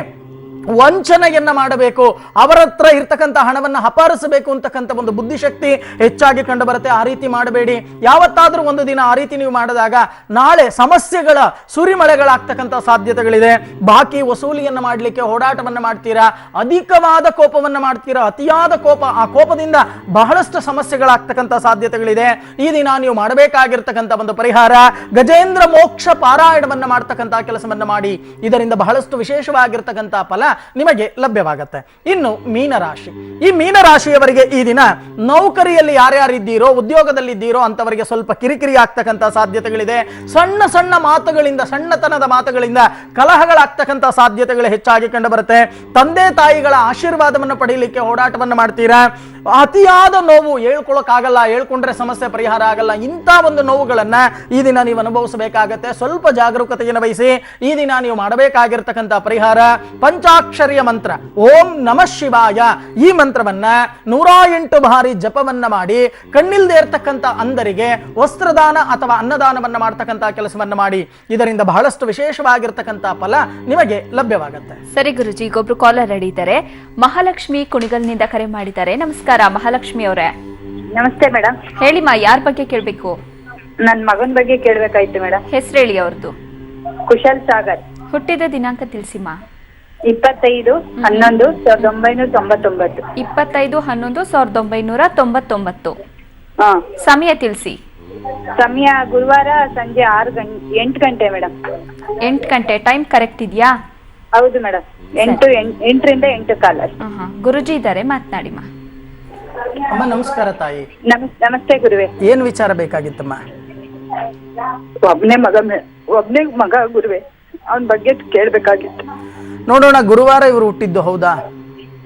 ವಂಚನೆಯನ್ನ ಮಾಡಬೇಕು, ಅವರ ಹತ್ರ ಇರ್ತಕ್ಕಂಥ ಹಣವನ್ನು ಅಪಹರಿಸಬೇಕು ಅಂತಕ್ಕಂಥ ಒಂದು ಬುದ್ಧಿಶಕ್ತಿ ಹೆಚ್ಚಾಗಿ ಕಂಡು ಬರುತ್ತೆ. ಆ ರೀತಿ ಮಾಡಬೇಡಿ. ಯಾವತ್ತಾದ್ರೂ ಒಂದು ದಿನ ಆ ರೀತಿ ನೀವು ಮಾಡಿದಾಗ ನಾಳೆ ಸಮಸ್ಯೆಗಳ ಸುರಿಮಳೆಗಳಾಗ್ತಕ್ಕಂಥ ಸಾಧ್ಯತೆಗಳಿದೆ. ಬಾಕಿ ವಸೂಲಿಯನ್ನ ಮಾಡಲಿಕ್ಕೆ ಹೋರಾಟವನ್ನ ಮಾಡ್ತೀರಾ, ಅಧಿಕವಾದ ಕೋಪವನ್ನ ಮಾಡ್ತೀರಾ, ಅತಿಯಾದ ಕೋಪ, ಆ ಕೋಪದಿಂದ ಬಹಳಷ್ಟು ಸಮಸ್ಯೆಗಳಾಗ್ತಕ್ಕಂಥ ಸಾಧ್ಯತೆಗಳಿದೆ. ಈ ದಿನ ನೀವು ಮಾಡಬೇಕಾಗಿರ್ತಕ್ಕಂಥ ಒಂದು ಪರಿಹಾರ, ಗಜೇಂದ್ರ ಮೋಕ್ಷ ಪಾರಾಯಣವನ್ನ ಮಾಡ್ತಕ್ಕಂಥ ಕೆಲಸವನ್ನ ಮಾಡಿ. ಇದರಿಂದ ಬಹಳಷ್ಟು ವಿಶೇಷವಾಗಿರ್ತಕ್ಕಂಥ ಫಲ ನಿಮಗೆ ಲಭ್ಯವಾಗುತ್ತೆ. ಇನ್ನು ಮೀನರಾಶಿ, ಈ ಮೀನರಾಶಿಯವರಿಗೆ ಈ ದಿನ ನೌಕರಿಯಲ್ಲಿ ಯಾರ್ಯಾರಿದ್ದೀರೋ, ಉದ್ಯೋಗದಲ್ಲಿದ್ದೀರೋ ಅಂತವರಿಗೆ ಸ್ವಲ್ಪ ಕಿರಿಕಿರಿ ಆಗ್ತಕ್ಕಂಥ ಸಾಧ್ಯತೆಗಳಿದೆ. ಸಣ್ಣ ಸಣ್ಣ ಮಾತುಗಳಿಂದ, ಸಣ್ಣತನದ ಮಾತುಗಳಿಂದ ಕಲಹಗಳಾಗ್ತಕ್ಕಂಥ ಸಾಧ್ಯತೆಗಳು ಹೆಚ್ಚಾಗಿ ಕಂಡು ಬರುತ್ತೆ. ತಂದೆ ತಾಯಿಗಳ ಆಶೀರ್ವಾದವನ್ನು ಪಡೆಯಲಿಕ್ಕೆ ಹೋರಾಟವನ್ನು ಮಾಡ್ತೀರಾ. ಅತಿಯಾದ ನೋವು ಹೇಳ್ಕೊಳಕ್ಕಾಗಲ್ಲ, ಹೇಳ್ಕೊಂಡ್ರೆ ಸಮಸ್ಯೆ ಪರಿಹಾರ ಆಗಲ್ಲ. ಇಂಥ ಒಂದು ನೋವುಗಳನ್ನ ಈ ದಿನ ನೀವು ಅನುಭವಿಸಬೇಕಾಗತ್ತೆ. ಸ್ವಲ್ಪ ಜಾಗರೂಕತೆಯನ್ನು ವಹಿಸಿ. ಈ ದಿನ ನೀವು ಮಾಡಬೇಕಾಗಿರ್ತಕ್ಕಂಥ ಪರಿಹಾರ, ಪಂಚಾಕ್ಷರಿಯ ಮಂತ್ರ ಓಂ ನಮಃ ಶಿವಾಯ ಈ ಮಂತ್ರವನ್ನ 108 ಬಾರಿ ಜಪವನ್ನ ಮಾಡಿ ಕಣ್ಣಿಲ್ದೇ ಇರ್ತಕ್ಕಂಥ ಅಂಧರಿಗೆ ವಸ್ತ್ರದಾನ ಅಥವಾ ಅನ್ನದಾನವನ್ನ ಮಾಡ್ತಕ್ಕಂಥ ಕೆಲಸವನ್ನ ಮಾಡಿ. ಇದರಿಂದ ಬಹಳಷ್ಟು ವಿಶೇಷವಾಗಿರ್ತಕ್ಕಂಥ ಫಲ ನಿಮಗೆ ಲಭ್ಯವಾಗುತ್ತೆ. ಸರಿ ಗುರುಜಿ, ಈಗೊಬ್ರು ಕಾಲರ್ ರೆಡಿ ಇದ್ದಾರೆ. ಮಹಾಲಕ್ಷ್ಮಿ ಕುಣಿಗಲ್ನಿಂದ ಕರೆ ಮಾಡಿದ್ದಾರೆ. ನಮಸ್ಕಾರ ಮಹಾಲಕ್ಷ್ಮಿ ಅವರೇ. ನಮಸ್ತೆ ಮೇಡಮ್. ಹೇಳಿಮ್ಮ, ಯಾರ ಬಗ್ಗೆ ಕೇಳಬೇಕು? ನನ್ ಮಗನ್ ಬಗ್ಗೆ ಕೇಳ್ಬೇಕಾಯ್ತು ಮೇಡಮ್. ಹೆಸರು ಹೇಳಿ ಅವ್ರದ್ದು. ಕುಶಲ್ ಸಾಗರ್. ಹುಟ್ಟಿದ ದಿನಾಂಕ ತಿಳಿಸಿಮ್ಮ. 25/11/1999. 25/11/1999. ಹಾ. ಸಮಯ ತಿಳಿಸಿ. ಸಮಯ ಗುರುವಾರ ಸಂಜೆ 8 ಗಂಟೆ ಮೇಡಮ್. 8 ಗಂಟೆ ಟೈಮ್ ಕರೆಕ್ಟ್ ಇದೆಯಾ? ಹೌದು ಮೇಡಮ್. 8ರಿಂದ 8:15. ಗುರುಜಿ ಇದ್ದಾರೆ, ಮಾತನಾಡಿಮ್ಮ. ಅಮ್ಮ ನಮಸ್ಕಾರ ತಾಯಿ. ನಮಸ್ತೆ ಗುರುವೆ. ಏನ್ ವಿಚಾರ ಬೇಕಾಗಿತ್ತಮ್ಮ? ಒಬ್ನೇ ಮಗ ಗುರುವೆ, ಅವನ ಬಗ್ಗೆ ಕೇಳ್ಬೇಕಾಗಿತ್ತು. ನೋಡೋಣ, ಗುರುವಾರ ಇವರು ಹುಟ್ಟಿದ್ದು ಹೌದಾ?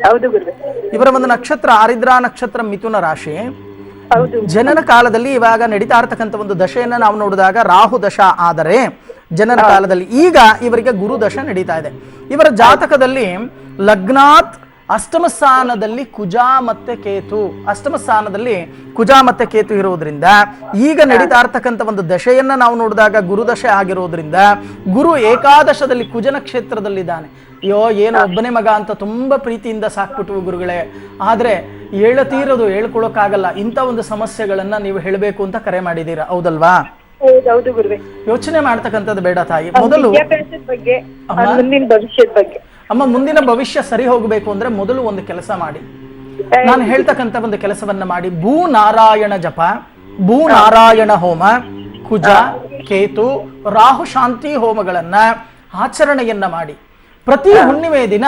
ಹೌದು ಗುರುವೆ. ಇವರ ಒಂದು ನಕ್ಷತ್ರ ಆರಿದ್ರಾ ನಕ್ಷತ್ರ, ಮಿಥುನ ರಾಶಿ. ಹೌದು. ಜನನ ಕಾಲದಲ್ಲಿ ಇವಾಗ ನಡೀತಾ ಇರ್ತಕ್ಕಂಥ ಒಂದು ದಶೆಯನ್ನ ನಾವು ನೋಡಿದಾಗ ರಾಹು ದಶ, ಆದರೆ ಜನನ ಕಾಲದಲ್ಲಿ ಈಗ ಇವರಿಗೆ ಗುರು ದಶ ನಡೀತಾ ಇದೆ. ಇವರ ಜಾತಕದಲ್ಲಿ ಲಗ್ನಾತ್ ಅಷ್ಟಮ ಸ್ಥಾನದಲ್ಲಿ ಕುಜ ಮತ್ತೆ ಕೇತು, ಅಷ್ಟಮ ಸ್ಥಾನದಲ್ಲಿ ಕುಜ ಮತ್ತೆ ಕೇತು ಇರುವುದರಿಂದ ಈಗ ನಡೀತಾ ಇರ್ತಕ್ಕಂಥ ಒಂದು ದಶೆಯನ್ನ ನಾವು ನೋಡಿದಾಗ ಗುರುದಶೆ ಆಗಿರೋದ್ರಿಂದ ಗುರು ಏಕಾದಶದಲ್ಲಿ ಕುಜನ ಕ್ಷೇತ್ರದಲ್ಲಿದ್ದಾನೆ. ಅಯ್ಯೋ ಏನು ಒಬ್ಬನೇ ಮಗ ಅಂತ ತುಂಬಾ ಪ್ರೀತಿಯಿಂದ ಸಾಕ್ಬಿಟ್ವು ಗುರುಗಳೇ, ಆದ್ರೆ ಹೇಳತೀರೋದು ಹೇಳ್ಕೊಳಕ್ಕಾಗಲ್ಲ. ಇಂಥ ಒಂದು ಸಮಸ್ಯೆಗಳನ್ನ ನೀವು ಹೇಳಬೇಕು ಅಂತ ಕರೆ ಮಾಡಿದೀರಾ, ಹೌದಲ್ವಾ? ಹೌದು ಗುರುವೆ. ಯೋಚನೆ ಮಾಡ್ತಕ್ಕಂಥದ್ದು ಬೇಡ ತಾಯಿ. ಮೊದಲು ಬಗ್ಗೆ, ಮುಂದಿನ ಭವಿಷ್ಯದ ಬಗ್ಗೆ. ಅಮ್ಮ, ಮುಂದಿನ ಭವಿಷ್ಯ ಸರಿ ಹೋಗಬೇಕು ಅಂದ್ರೆ ಮೊದಲು ಒಂದು ಕೆಲಸ ಮಾಡಿ. ನಾನು ಹೇಳ್ತಕ್ಕಂಥ ಒಂದು ಕೆಲಸವನ್ನ ಮಾಡಿ. ಭೂನಾರಾಯಣ ಜಪ, ಭೂನಾರಾಯಣ ಹೋಮ, ಕುಜ ಕೇತು ರಾಹು ಶಾಂತಿ ಹೋಮಗಳನ್ನ ಆಚರಣೆಯನ್ನ ಮಾಡಿ. ಪ್ರತಿ ಹುಣ್ಣಿಮೆ ದಿನ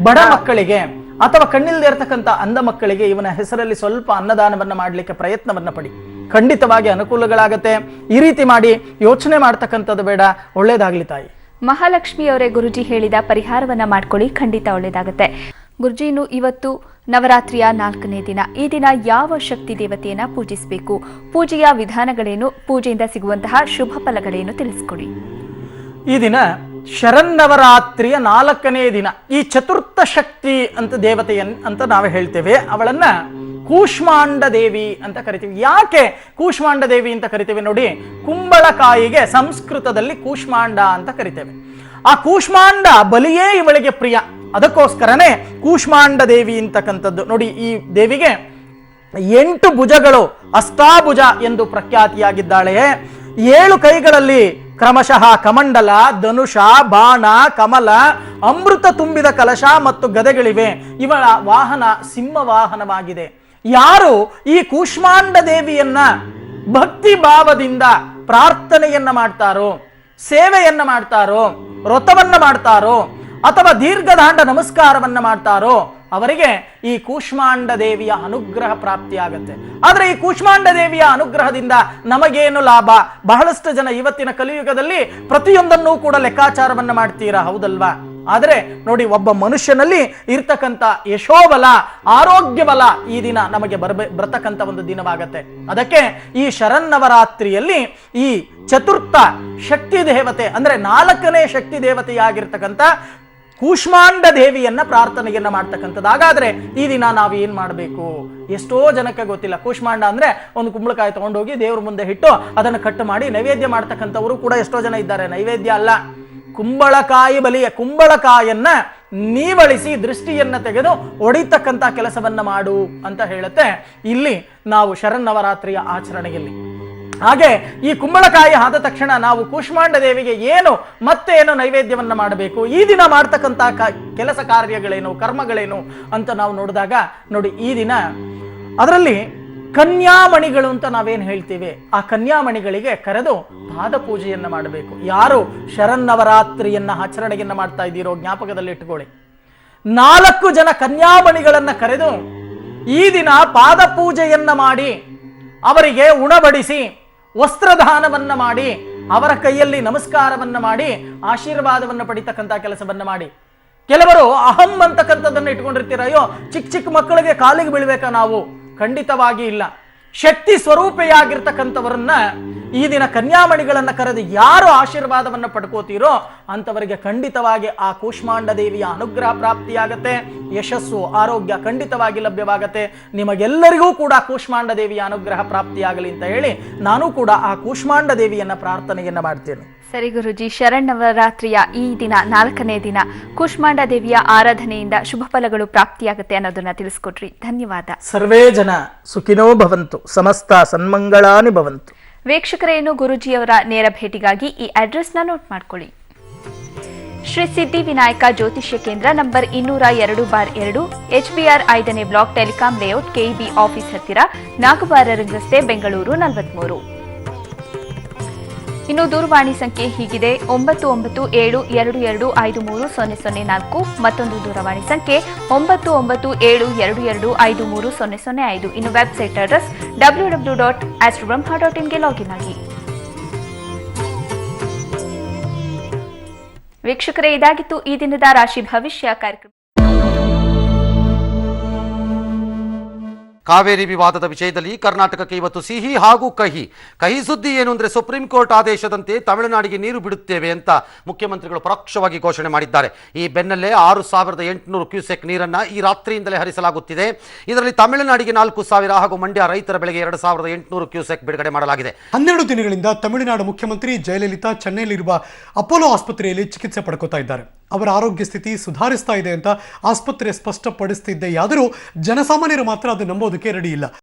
ಬಡ ಮಕ್ಕಳಿಗೆ ಅಥವಾ ಕಣ್ಣಿಲ್ದೇ ಇರತಕ್ಕಂಥ ಅಂಧ ಮಕ್ಕಳಿಗೆ ಇವನ ಹೆಸರಲ್ಲಿ ಸ್ವಲ್ಪ ಅನ್ನದಾನವನ್ನ ಮಾಡಲಿಕ್ಕೆ ಪ್ರಯತ್ನವನ್ನ ಪಡಿ. ಖಂಡಿತವಾಗಿ ಅನುಕೂಲಗಳಾಗತ್ತೆ. ಈ ರೀತಿ ಮಾಡಿ. ಯೋಚನೆ ಮಾಡ್ತಕ್ಕಂಥದ್ದು ಬೇಡ. ಒಳ್ಳೇದಾಗ್ಲಿ ತಾಯಿ. ಮಹಾಲಕ್ಷ್ಮಿ ಅವರೇ, ಗುರುಜಿ ಹೇಳಿದ ಪರಿಹಾರವನ್ನ ಮಾಡ್ಕೊಳ್ಳಿ, ಖಂಡಿತ ಒಳ್ಳೇದಾಗುತ್ತೆ. ಗುರುಜಿನು ಇವತ್ತು ನವರಾತ್ರಿಯ 4ನೇ ದಿನ. ಈ ದಿನ ಯಾವ ಶಕ್ತಿ ದೇವತೆಯನ್ನ ಪೂಜಿಸಬೇಕು? ಪೂಜೆಯ ವಿಧಾನಗಳೇನು? ಪೂಜೆಯಿಂದ ಸಿಗುವಂತಹ ಶುಭ ಫಲಗಳೇನು? ತಿಳಿಸ್ಕೊಡಿ. ಈ ದಿನ ಶರನ್ನವರಾತ್ರಿಯ 4ನೇ ದಿನ. ಈ ಚತುರ್ಥ ಶಕ್ತಿ ಅಂತ ದೇವತೆಯನ್ ಅಂತ ನಾವು ಹೇಳ್ತೇವೆ. ಅವಳನ್ನ ಕೂಷ್ಮಾಂಡ ದೇವಿ ಅಂತ ಕರಿತೀವಿ. ಯಾಕೆ ಕೂಷ್ಮಾಂಡ ದೇವಿ ಅಂತ ಕರಿತೇವೆ ನೋಡಿ? ಕುಂಬಳಕಾಯಿಗೆ ಸಂಸ್ಕೃತದಲ್ಲಿ ಕೂಷ್ಮಾಂಡ ಅಂತ ಕರಿತೇವೆ. ಆ ಕೂಷ್ಮಾಂಡ ಬಲಿಯೇ ಇವಳಿಗೆ ಪ್ರಿಯ. ಅದಕ್ಕೋಸ್ಕರನೇ ಕೂಷ್ಮಾಂಡ ದೇವಿ ಅಂತಕ್ಕಂಥದ್ದು. ನೋಡಿ, ಈ ದೇವಿಗೆ 8 ಭುಜಗಳು, ಅಷ್ಟಾಭುಜ ಎಂದು ಪ್ರಖ್ಯಾತಿಯಾಗಿದ್ದಾಳೆ. 7 ಕೈಗಳಲ್ಲಿ ಕ್ರಮಶಃ ಕಮಂಡಲ, ಧನುಷ, ಬಾಣ, ಕಮಲ, ಅಮೃತ ತುಂಬಿದ ಕಲಶ ಮತ್ತು ಗದೆಗಳಿವೆ. ಇವಳ ವಾಹನ ಸಿಂಹ ವಾಹನವಾಗಿದೆ. ಯಾರು ಈ ಕೂಷ್ಮಾಂಡ ದೇವಿಯನ್ನ ಭಕ್ತಿ ಭಾವದಿಂದ ಪ್ರಾರ್ಥನೆಯನ್ನ ಮಾಡ್ತಾರೋ, ಸೇವೆಯನ್ನ ಮಾಡ್ತಾರೋ, ವ್ರತವನ್ನ ಮಾಡ್ತಾರೋ ಅಥವಾ ದೀರ್ಘದಾಂಡ ನಮಸ್ಕಾರವನ್ನ ಮಾಡ್ತಾರೋ ಅವರಿಗೆ ಈ ಕೂಷ್ಮಾಂಡ ದೇವಿಯ ಅನುಗ್ರಹ ಪ್ರಾಪ್ತಿಯಾಗತ್ತೆ. ಆದ್ರೆ ಈ ಕೂಷ್ಮಾಂಡ ದೇವಿಯ ಅನುಗ್ರಹದಿಂದ ನಮಗೇನು ಲಾಭ? ಬಹಳಷ್ಟು ಜನ ಇವತ್ತಿನ ಕಲಿಯುಗದಲ್ಲಿ ಪ್ರತಿಯೊಂದನ್ನೂ ಕೂಡ ಲೆಕ್ಕಾಚಾರವನ್ನ ಮಾಡ್ತೀರಾ, ಹೌದಲ್ವಾ? ಆದರೆ ನೋಡಿ, ಒಬ್ಬ ಮನುಷ್ಯನಲ್ಲಿ ಇರ್ತಕ್ಕಂಥ ಯಶೋಬಲ, ಆರೋಗ್ಯ ಬಲ ಈ ದಿನ ನಮಗೆ ಬರತಕ್ಕಂಥ ಒಂದು ದಿನವಾಗತ್ತೆ. ಅದಕ್ಕೆ ಈ ಶರನ್ನವರಾತ್ರಿಯಲ್ಲಿ ಈ ಚತುರ್ಥ ಶಕ್ತಿ ದೇವತೆ ಅಂದ್ರೆ 4ನೇ ಶಕ್ತಿ ದೇವತೆಯಾಗಿರ್ತಕ್ಕಂಥ ಕೂಷ್ಮಾಂಡ ದೇವಿಯನ್ನ ಪ್ರಾರ್ಥನೆಯನ್ನ ಮಾಡ್ತಕ್ಕಂಥದ್ದು. ಹಾಗಾದ್ರೆ ಈ ದಿನ ನಾವು ಏನ್ ಮಾಡಬೇಕು? ಎಷ್ಟೋ ಜನಕ್ಕೆ ಗೊತ್ತಿಲ್ಲ. ಕೂಷ್ಮಾಂಡ ಅಂದ್ರೆ ಒಂದು ಕುಂಬಳಕಾಯಿ ತಗೊಂಡೋಗಿ ದೇವ್ರ ಮುಂದೆ ಇಟ್ಟು ಅದನ್ನು ಕಟ್ ಮಾಡಿ ನೈವೇದ್ಯ ಮಾಡ್ತಕ್ಕಂಥವರು ಕೂಡ ಎಷ್ಟೋ ಜನ ಇದ್ದಾರೆ. ನೈವೇದ್ಯ ಅಲ್ಲ, ಕುಂಬಳಕಾಯಿ ಬಲಿಯ ಕುಂಬಳಕಾಯನ್ನ ನೀವಳಿಸಿ ದೃಷ್ಟಿಯನ್ನ ತೆಗೆದು ಒಡಿತಕ್ಕಂಥ ಕೆಲಸವನ್ನ ಮಾಡು ಅಂತ ಹೇಳುತ್ತೆ ಇಲ್ಲಿ ನಾವು ಶರನ್ನವರಾತ್ರಿಯ ಆಚರಣೆಯಲ್ಲಿ. ಹಾಗೆ ಈ ಕುಂಬಳಕಾಯಿ ಆದ ತಕ್ಷಣ ನಾವು ಕೂಷ್ಮಾಂಡ ದೇವಿಗೆ ಮತ್ತೇನು ನೈವೇದ್ಯವನ್ನ ಮಾಡಬೇಕು, ಈ ದಿನ ಮಾಡ್ತಕ್ಕಂಥ ಕೆಲಸ ಕಾರ್ಯಗಳೇನು, ಕರ್ಮಗಳೇನು ಅಂತ ನಾವು ನೋಡಿದಾಗ ನೋಡಿ, ಈ ದಿನ ಅದರಲ್ಲಿ ಕನ್ಯಾಮಣಿಗಳು ಅಂತ ನಾವೇನು ಹೇಳ್ತೀವಿ, ಆ ಕನ್ಯಾಮಣಿಗಳಿಗೆ ಕರೆದು ಪಾದ ಪೂಜೆಯನ್ನ ಮಾಡಬೇಕು. ಯಾರು ಶರನ್ನವರಾತ್ರಿಯನ್ನ ಆಚರಣೆಯನ್ನ ಮಾಡ್ತಾ ಇದ್ದೀರೋ ಜ್ಞಾಪಕದಲ್ಲಿ ಇಟ್ಟುಕೊಳ್ಳಿ. 4 ಜನ ಕನ್ಯಾಮಣಿಗಳನ್ನ ಕರೆದು ಈ ದಿನ ಪಾದ ಪೂಜೆಯನ್ನ ಮಾಡಿ, ಅವರಿಗೆ ಉಣಬಡಿಸಿ, ವಸ್ತ್ರದಾನವನ್ನ ಮಾಡಿ, ಅವರ ಕೈಯಲ್ಲಿ ನಮಸ್ಕಾರವನ್ನ ಮಾಡಿ ಆಶೀರ್ವಾದವನ್ನ ಪಡಿತಕ್ಕಂಥ ಕೆಲಸವನ್ನ ಮಾಡಿ. ಕೆಲವರು ಅಹಂ ಅಂತಕ್ಕಂಥದ್ದನ್ನು ಇಟ್ಕೊಂಡಿರ್ತೀರ. ಅಯ್ಯೋ, ಚಿಕ್ಕ ಮಕ್ಕಳಿಗೆ ಕಾಲಿಗೆ ಬೀಳ್ಬೇಕಾ ನಾವು? ಖಂಡಿತವಾಗಿ ಇಲ್ಲ. ಶಕ್ತಿ ಸ್ವರೂಪಿಯಾಗಿರ್ತಕ್ಕಂಥವರನ್ನ ಈ ದಿನ ಕನ್ಯಾಮಣಿಗಳನ್ನ ಕರೆದು ಯಾರು ಆಶೀರ್ವಾದವನ್ನ ಪಡ್ಕೋತೀರೋ ಅಂತವರಿಗೆ ಖಂಡಿತವಾಗಿ ಆ ಕೂಷ್ಮಾಂಡ ದೇವಿಯ ಅನುಗ್ರಹ ಪ್ರಾಪ್ತಿಯಾಗತ್ತೆ. ಯಶಸ್ಸು, ಆರೋಗ್ಯ ಖಂಡಿತವಾಗಿ ಲಭ್ಯವಾಗತ್ತೆ. ನಿಮಗೆಲ್ಲರಿಗೂ ಕೂಡ ಕೂಷ್ಮಾಂಡ ದೇವಿಯ ಅನುಗ್ರಹ ಪ್ರಾಪ್ತಿಯಾಗಲಿ ಅಂತ ಹೇಳಿ ನಾನು ಕೂಡ ಆ ಕೂಷ್ಮಾಂಡ ದೇವಿಯನ್ನ ಪ್ರಾರ್ಥನೆಯನ್ನ ಮಾಡ್ತೇನೆ. ಸರಿ ಗುರುಜಿ, ಶರನ್ನವರಾತ್ರಿಯ ಈ ದಿನ 4ನೇ ದಿನ ಕೂಷ್ಮಾಂಡ ದೇವಿಯ ಆರಾಧನೆಯಿಂದ ಶುಭ ಫಲಗಳು ಪ್ರಾಪ್ತಿಯಾಗುತ್ತೆ ಅನ್ನೋದನ್ನ ತಿಳಿಸ್ಕೊಟ್ರಿ. ಧನ್ಯವಾದ. ಸರ್ವೇ ಜನ ಸುಖಿನೋ ಭವಂತು, ಸಮಸ್ತ ಸನ್ಮಂಗಳಾನಿ ಭವಂತು. ವೀಕ್ಷಕರೇನು ಗುರುಜಿಯವರ ನೇರ ಭೇಟಿಗಾಗಿ ಈ ಅಡ್ರೆಸ್ನ ನೋಟ್ ಮಾಡ್ಕೊಳ್ಳಿ. ಶ್ರೀ ಸಿದ್ಧಿ ವಿನಾಯಕ ಜ್ಯೋತಿಷ್ಯ ಕೇಂದ್ರ ನಂಬರ್ 202/2, HBR 5ನೇ block, telecom layout, KEB office ಹತ್ತಿರ, ನಾಗವಾರ ರಸ್ತೆ, ಬೆಂಗಳೂರು 43. ಇನ್ನು ದೂರವಾಣಿ ಸಂಖ್ಯೆ ಹೀಗಿದೆ: 997222530004. ಮತ್ತೊಂದು ದೂರವಾಣಿ ಸಂಖ್ಯೆ 997222530005. ಇನ್ನು ವೆಬ್ಸೈಟ್ ಅಡ್ರೆಸ್ www.astrobrahma.in ಗೆ ಲಾಗಿನ್ ಆಗಿ. ವೀಕ್ಷಕರೇ, ಇದಾಗಿತ್ತು ಈ ದಿನದ ರಾಶಿ ಭವಿಷ್ಯ ಕಾರ್ಯಕ್ರಮ. ಕಾವೇರಿ ವಿವಾದದ ವಿಷಯದಲ್ಲಿ ಕರ್ನಾಟಕಕ್ಕೆ ಇವತ್ತು ಸಿಹಿ ಹಾಗೂ ಕಹಿ. ಕಹಿ ಸುದ್ದಿ ಏನು ಅಂದರೆ, ಸುಪ್ರೀಂ ಕೋರ್ಟ್ ಆದೇಶದಂತೆ ತಮಿಳುನಾಡಿಗೆ ನೀರು ಬಿಡುತ್ತೇವೆ ಅಂತ ಮುಖ್ಯಮಂತ್ರಿಗಳು ಪರೋಕ್ಷವಾಗಿ ಘೋಷಣೆ ಮಾಡಿದ್ದಾರೆ. ಈ ಬೆನ್ನಲ್ಲೇ 6800 ಕ್ಯೂಸೆಕ್ ನೀರನ್ನು ಈ ರಾತ್ರಿಯಿಂದಲೇ ಹರಿಸಲಾಗುತ್ತಿದೆ. ಇದರಲ್ಲಿ ತಮಿಳುನಾಡಿಗೆ 4000 ಹಾಗೂ ಮಂಡ್ಯ ರೈತರ ಬೆಳೆಗೆ 2800 ಕ್ಯೂಸೆಕ್ ಬಿಡುಗಡೆ ಮಾಡಲಾಗಿದೆ. 12 ದಿನಗಳಿಂದ ತಮಿಳುನಾಡು ಮುಖ್ಯಮಂತ್ರಿ ಜಯಲಲಿತಾ ಚೆನ್ನೈನಲ್ಲಿರುವ ಅಪೋಲೋ ಆಸ್ಪತ್ರೆಯಲ್ಲಿ ಚಿಕಿತ್ಸೆ ಪಡ್ಕೋತಾ ಇದ್ದಾರೆ. ಅವರ ಆರೋಗ್ಯ ಸ್ಥಿತಿ ಸುಧಾರಿಸ್ತಾ ಇದೆ ಅಂತ ಆಸ್ಪತ್ರೆ ಸ್ಪಷ್ಟಪಡಿಸುತ್ತಿದೆಯಾದರೂ ಜನಸಾಮಾನ್ಯರು ಮಾತ್ರ ಅದು ನಂಬೋದಕ್ಕೆ ರೆಡಿ ಇಲ್ಲ.